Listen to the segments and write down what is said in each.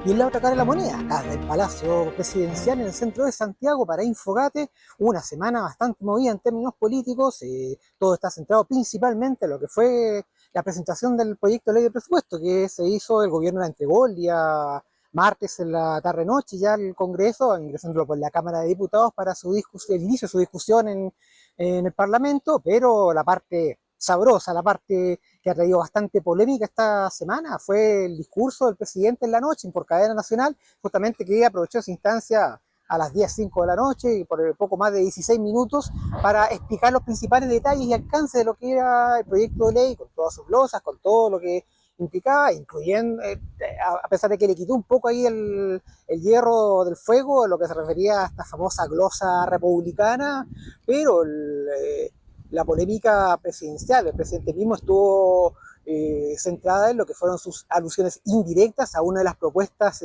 Y en la otra cara de la moneda, acá del Palacio Presidencial en el centro de Santiago para Infogate, una semana bastante movida en términos políticos. Todo está centrado principalmente en lo que fue la presentación del proyecto de ley de presupuesto que se hizo, el gobierno la entregó el día martes en la tarde-noche ya al Congreso, ingresándolo por la Cámara de Diputados para el inicio de su discusión en el Parlamento, pero la parte sabrosa, la parte que ha traído bastante polémica esta semana fue el discurso del presidente en la noche por cadena nacional, justamente que aprovechó esa instancia a las 10:05 de la noche y por poco más de 16 minutos para explicar los principales detalles y alcances de lo que era el proyecto de ley, con todas sus glosas, con todo lo que implicaba, incluyendo, a pesar de que le quitó un poco ahí el hierro del fuego, lo que se refería a esta famosa glosa republicana, pero la polémica presidencial, el presidente mismo estuvo centrada en lo que fueron sus alusiones indirectas a una de las propuestas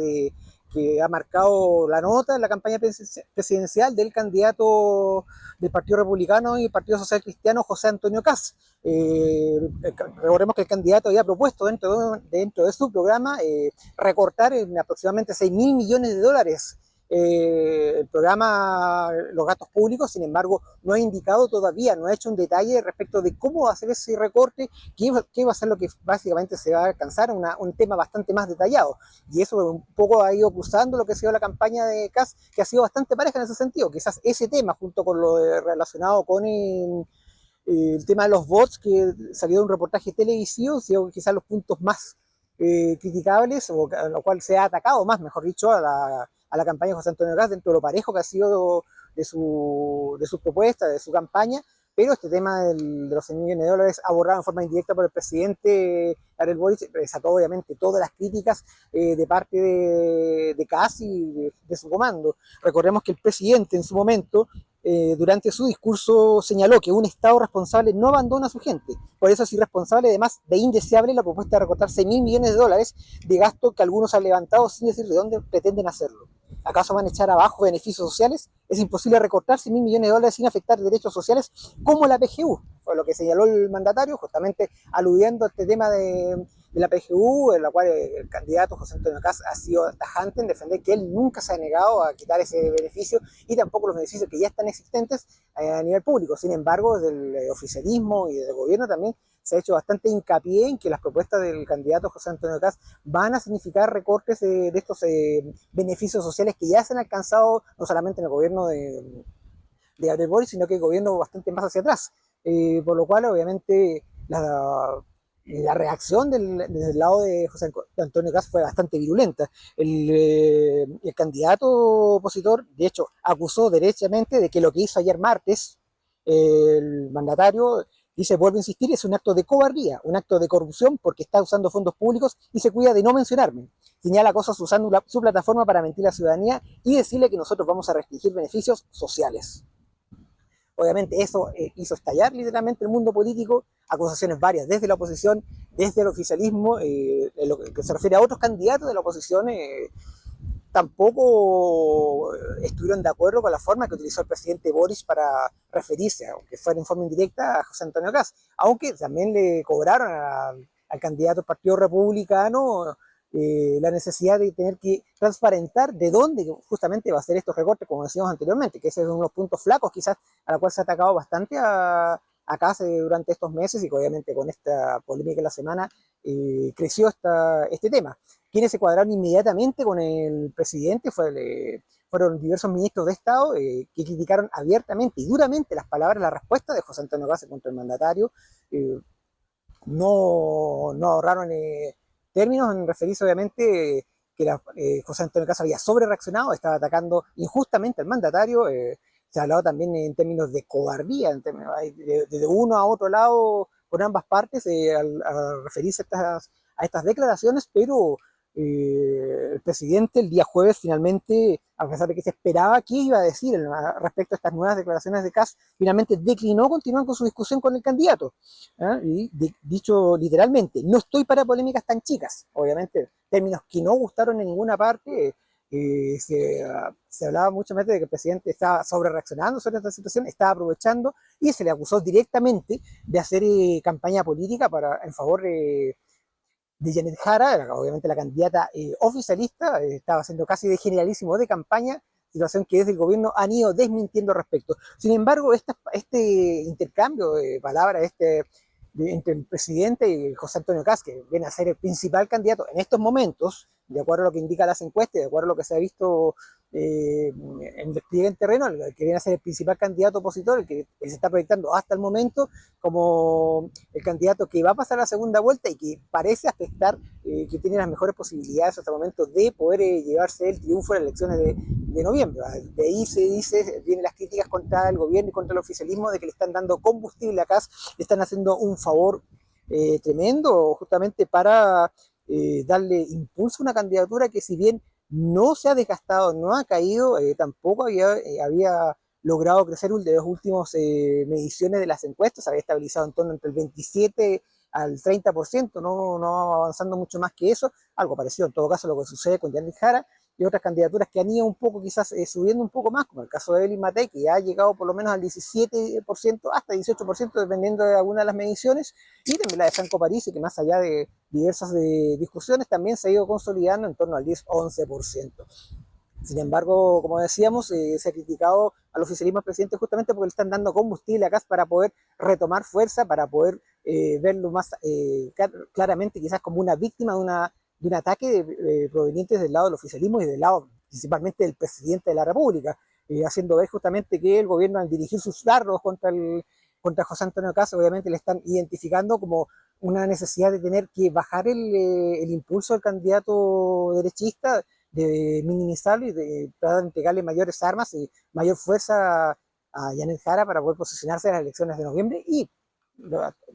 que ha marcado la nota en la campaña presidencial del candidato del Partido Republicano y Partido Social Cristiano, José Antonio Kast. Recordemos que el candidato había propuesto dentro de su programa recortar en aproximadamente 6.000 millones de dólares el programa, los gastos públicos. Sin embargo, no ha indicado todavía, no ha hecho un detalle respecto de cómo va a hacer ese recorte, qué va a ser lo que básicamente se va a alcanzar, un tema bastante más detallado. Y eso un poco ha ido acusando lo que ha sido la campaña de Kast, que ha sido bastante pareja en ese sentido. Quizás ese tema, junto con lo relacionado con el tema de los bots, que salió de un reportaje televisivo, han sido quizás los puntos más criticables, o a lo cual se ha atacado más, mejor dicho, a la campaña de José Antonio Kast dentro de lo parejo que ha sido de su propuesta, de su campaña. Pero este tema de los 100 millones de dólares abordado en forma indirecta por el presidente Gabriel Boric desató obviamente todas las críticas de parte de Kast y de su comando. Recordemos que el presidente en su momento, durante su discurso, señaló que un Estado responsable no abandona a su gente. Por eso es irresponsable, además de indeseable, la propuesta de recortar 6.000 millones de dólares de gasto que algunos han levantado sin decir de dónde pretenden hacerlo. ¿Acaso van a echar abajo beneficios sociales? Es imposible recortar 100.000 millones de dólares sin afectar derechos sociales como la PGU, fue lo que señaló el mandatario, justamente aludiendo a este tema de la PGU, en la cual el candidato José Antonio Kast ha sido tajante en defender que él nunca se ha negado a quitar ese beneficio y tampoco los beneficios que ya están existentes a nivel público. Sin embargo, desde el oficialismo y desde el gobierno también se ha hecho bastante hincapié en que las propuestas del candidato José Antonio Kast van a significar recortes de estos beneficios sociales que ya se han alcanzado no solamente en el gobierno de Gabriel Boric, sino que el gobierno bastante más hacia atrás. Por lo cual, obviamente, la reacción del lado de José Antonio Kast fue bastante virulenta. El candidato opositor, de hecho, acusó derechamente de que lo que hizo ayer martes el mandatario, dice, vuelvo a insistir, es un acto de cobardía, un acto de corrupción porque está usando fondos públicos y se cuida de no mencionarme. Señala cosas usando su plataforma para mentir a la ciudadanía y decirle que nosotros vamos a restringir beneficios sociales. Obviamente eso hizo estallar literalmente el mundo político, acusaciones varias desde la oposición, desde el oficialismo, en lo que se refiere a otros candidatos de la oposición, tampoco estuvieron de acuerdo con la forma que utilizó el presidente Boric para referirse, aunque fuera en forma indirecta, a José Antonio Kast, aunque también le cobraron al candidato del Partido Republicano la necesidad de tener que transparentar de dónde justamente va a ser estos recortes, como decíamos anteriormente, que ese es uno de los puntos flacos quizás a la cual se ha atacado bastante a Kast durante estos meses, y que obviamente con esta polémica de la semana creció este tema. Quienes se cuadraron inmediatamente con el presidente fueron diversos ministros de Estado que criticaron abiertamente y duramente las palabras, la respuesta de José Antonio Kast contra el mandatario. No ahorraron términos en referirse obviamente que José Antonio Kast había sobre reaccionado, estaba atacando injustamente al mandatario. Se ha hablado también en términos de cobardía, de uno a otro lado por ambas partes al referirse a estas declaraciones, pero el presidente el día jueves finalmente, a pesar de que se esperaba qué iba a decir respecto a estas nuevas declaraciones de Kast, finalmente declinó continuar con su discusión con el candidato. Y dicho literalmente, no estoy para polémicas tan chicas, obviamente, términos que no gustaron en ninguna parte. Se hablaba mucho más de que el presidente estaba sobre reaccionando sobre esta situación, estaba aprovechando, y se le acusó directamente de hacer campaña política en favor de Janet Jara, obviamente la candidata oficialista, estaba haciendo casi de generalísimo de campaña, situación que desde el gobierno han ido desmintiendo al respecto. Sin embargo, este intercambio de palabras entre el presidente y José Antonio Kast, que viene a ser el principal candidato en estos momentos, de acuerdo a lo que indican las encuestas, de acuerdo a lo que se ha visto en despliegue en terreno, el que viene a ser el principal candidato opositor, el que se está proyectando hasta el momento como el candidato que va a pasar a la segunda vuelta y que parece afectar, que tiene las mejores posibilidades hasta el momento de poder llevarse el triunfo en las elecciones de noviembre. De ahí se dice, vienen las críticas contra el gobierno y contra el oficialismo de que le están dando combustible a Kast, le están haciendo un favor tremendo justamente para darle impulso a una candidatura que, si bien no se ha desgastado, no ha caído, tampoco había logrado crecer de las últimas mediciones de las encuestas, había estabilizado en torno entre el 27 al 30%, no avanzando mucho más que eso, algo parecido en todo caso a lo que sucede con Yannick Jara y otras candidaturas que han ido un poco, quizás subiendo un poco más, como el caso de Evelyn Matei, que ya ha llegado por lo menos al 17%, hasta 18%, dependiendo de alguna de las mediciones, y también la de Franco Parisi, que más allá de diversas discusiones, también se ha ido consolidando en torno al 10-11%. Sin embargo, como decíamos, se ha criticado al oficialismo del presidente justamente porque le están dando combustible a Kast para poder retomar fuerza, para poder verlo más claramente quizás como una víctima de un ataque proveniente del lado del oficialismo y del lado principalmente del presidente de la República, haciendo ver justamente que el gobierno, al dirigir sus dardos contra José Antonio Kast, obviamente le están identificando como una necesidad de tener que bajar el impulso del candidato derechista, de minimizarlo y de tratar de entregarle mayores armas y mayor fuerza a Janet Jara para poder posicionarse en las elecciones de noviembre y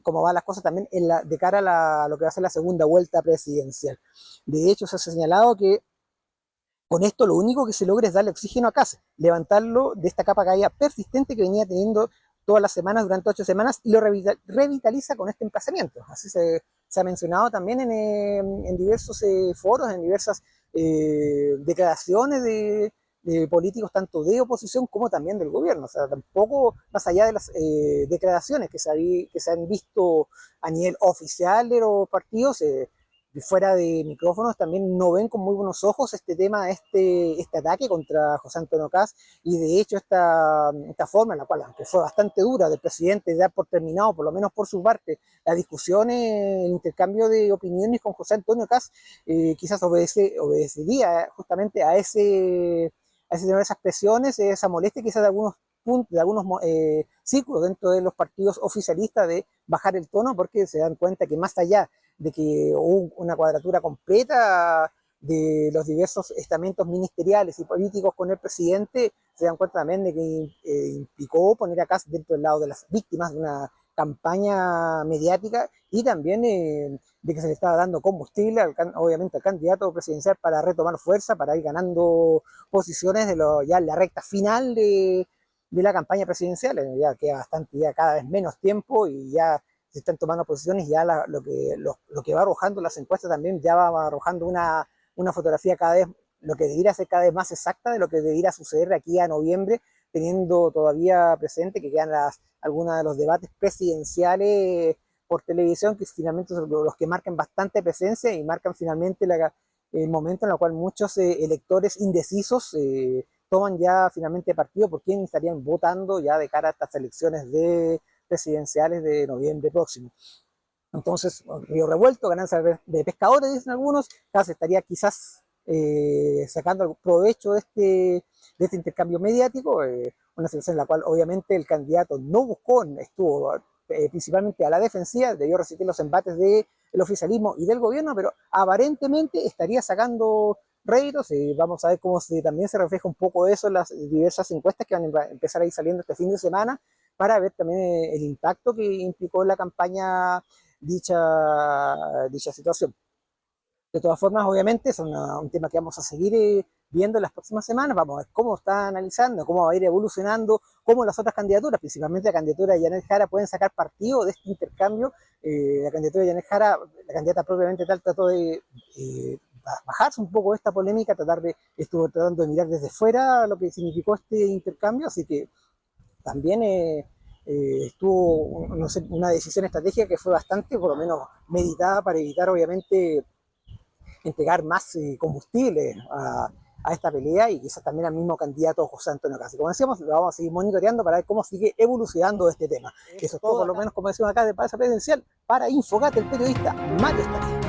como van las cosas también de cara a lo que va a ser la segunda vuelta presidencial. De hecho, se ha señalado que con esto lo único que se logra es darle oxígeno a Kast, levantarlo de esta capa caída persistente que venía teniendo todas las semanas, durante 8 semanas, y lo revitaliza con este emplazamiento. Así se ha mencionado también en diversos foros, en diversas declaraciones de políticos, tanto de oposición como también del gobierno. O sea, tampoco, más allá de las declaraciones que se han visto a nivel oficial de los partidos, fuera de micrófonos, también no ven con muy buenos ojos este tema, este ataque contra José Antonio Kast, y de hecho esta forma en la cual, aunque fue bastante dura del presidente, de dar por terminado, por lo menos por su parte, la discusión, el intercambio de opiniones con José Antonio Kast, quizás obedecería justamente a esas presiones, esa molestia quizás de algunos puntos, de algunos círculos dentro de los partidos oficialistas, de bajar el tono, porque se dan cuenta que más allá de que hubo una cuadratura completa de los diversos estamentos ministeriales y políticos con el presidente, se dan cuenta también de que implicó poner a Kast dentro del lado de las víctimas de una campaña mediática, y también de que se le estaba dando combustible, obviamente, al candidato presidencial para retomar fuerza, para ir ganando posiciones ya en la recta final de la campaña presidencial. Ya queda bastante, ya cada vez menos tiempo, y ya se están tomando posiciones, ya lo que va arrojando las encuestas también ya va arrojando una fotografía cada vez, lo que debiera ser cada vez más exacta de lo que debiera suceder de aquí a noviembre, teniendo todavía presente que quedan algunos de los debates presidenciales por televisión, que finalmente son los que marcan bastante presencia y marcan finalmente el momento en el cual muchos electores indecisos toman ya finalmente partido por quién estarían votando ya de cara a estas elecciones presidenciales de noviembre próximo. Entonces, río revuelto, ganancia de pescadores, dicen algunos. Kast estaría quizás sacando provecho de este intercambio mediático, una situación en la cual obviamente el candidato no buscó, estuvo principalmente a la defensiva, debió resistir los embates del oficialismo y del gobierno, pero aparentemente estaría sacando réditos, y vamos a ver cómo también se refleja un poco eso en las diversas encuestas que van a empezar a ir saliendo este fin de semana, para ver también el impacto que implicó en la campaña dicha situación. De todas formas, obviamente, es un tema que vamos a seguir viendo en las próximas semanas. Vamos a ver cómo está analizando, cómo va a ir evolucionando, cómo las otras candidaturas, principalmente la candidatura de Janet Jara, pueden sacar partido de este intercambio. La candidatura de Janet Jara, la candidata propiamente tal, trató de bajarse un poco de esta polémica, estuvo tratando de mirar desde fuera lo que significó este intercambio, así que también estuvo, no sé, una decisión estratégica que fue bastante, por lo menos, meditada para evitar, obviamente, entregar más combustible a esta pelea y quizás también al mismo candidato José Antonio Casi. Como decíamos, lo vamos a seguir monitoreando para ver cómo sigue evolucionando este tema. Eso es todo, por lo menos, como decimos acá, de Palacio Presidencial, para Infogate, el periodista Mario Estadía.